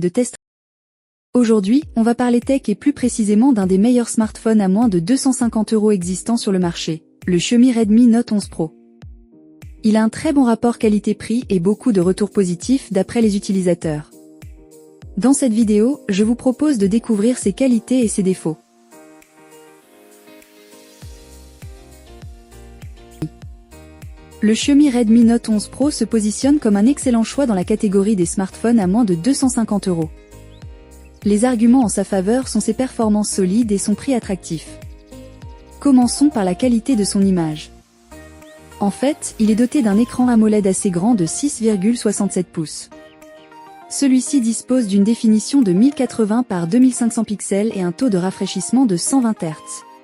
de test. Aujourd'hui, on va parler tech et plus précisément d'un des meilleurs smartphones à moins de 250 € existants sur le marché, le Xiaomi Redmi Note 11 Pro. Il a un très bon rapport qualité-prix et beaucoup de retours positifs d'après les utilisateurs. Dans cette vidéo, je vous propose de découvrir ses qualités et ses défauts. Le Xiaomi Redmi Note 11 Pro se positionne comme un excellent choix dans la catégorie des smartphones à moins de 250 €. Les arguments en sa faveur sont ses performances solides et son prix attractif. Commençons par la qualité de son image. En fait, il est doté d'un écran AMOLED assez grand de 6,67 pouces. Celui-ci dispose d'une définition de 1080 par 2500 pixels et un taux de rafraîchissement de 120 Hz.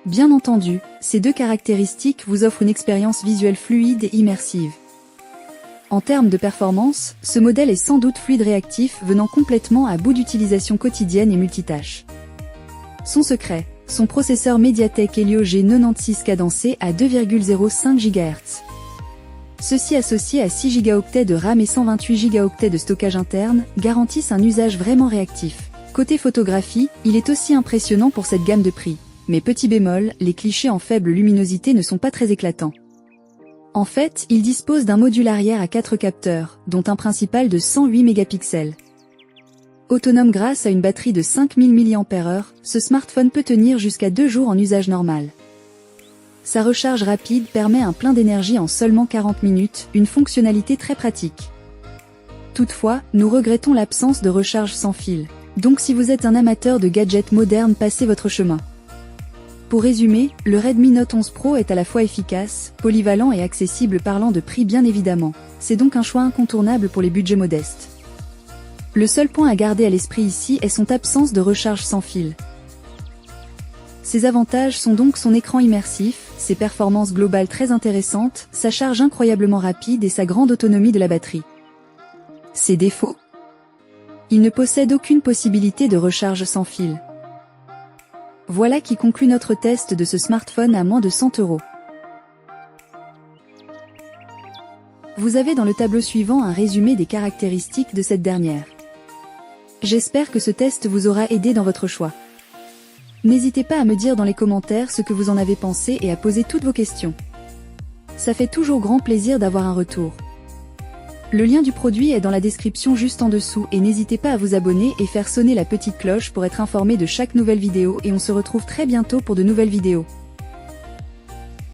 Bien entendu, ces deux caractéristiques vous offrent une expérience visuelle fluide et immersive. En termes de performance, ce modèle est sans doute fluide réactif venant complètement à bout d'utilisation quotidienne et multitâche. Son secret, son processeur MediaTek Helio G96 cadencé à 2,05 GHz. Ceux-ci associés à 6 Go de RAM et 128 Go de stockage interne, garantissent un usage vraiment réactif. Côté photographie, il est aussi impressionnant pour cette gamme de prix. Mais petit bémol, les clichés en faible luminosité ne sont pas très éclatants. En fait, il dispose d'un module arrière à 4 capteurs, dont un principal de 108 mégapixels. Autonome grâce à une batterie de 5000 mAh, ce smartphone peut tenir jusqu'à 2 jours en usage normal. Sa recharge rapide permet un plein d'énergie en seulement 40 minutes, une fonctionnalité très pratique. Toutefois, nous regrettons l'absence de recharge sans fil. Donc si vous êtes un amateur de gadgets modernes, passez votre chemin. Pour résumer, le Redmi Note 11 Pro est à la fois efficace, polyvalent et accessible parlant de prix bien évidemment. C'est donc un choix incontournable pour les budgets modestes. Le seul point à garder à l'esprit ici est son absence de recharge sans fil. Ses avantages sont donc son écran immersif, ses performances globales très intéressantes, sa charge incroyablement rapide et sa grande autonomie de la batterie. Ses défauts? Il ne possède aucune possibilité de recharge sans fil. Voilà qui conclut notre test de ce smartphone à moins de 100 €. Vous avez dans le tableau suivant un résumé des caractéristiques de cette dernière. J'espère que ce test vous aura aidé dans votre choix. N'hésitez pas à me dire dans les commentaires ce que vous en avez pensé et à poser toutes vos questions. Ça fait toujours grand plaisir d'avoir un retour. Le lien du produit est dans la description juste en dessous et n'hésitez pas à vous abonner et faire sonner la petite cloche pour être informé de chaque nouvelle vidéo et on se retrouve très bientôt pour de nouvelles vidéos.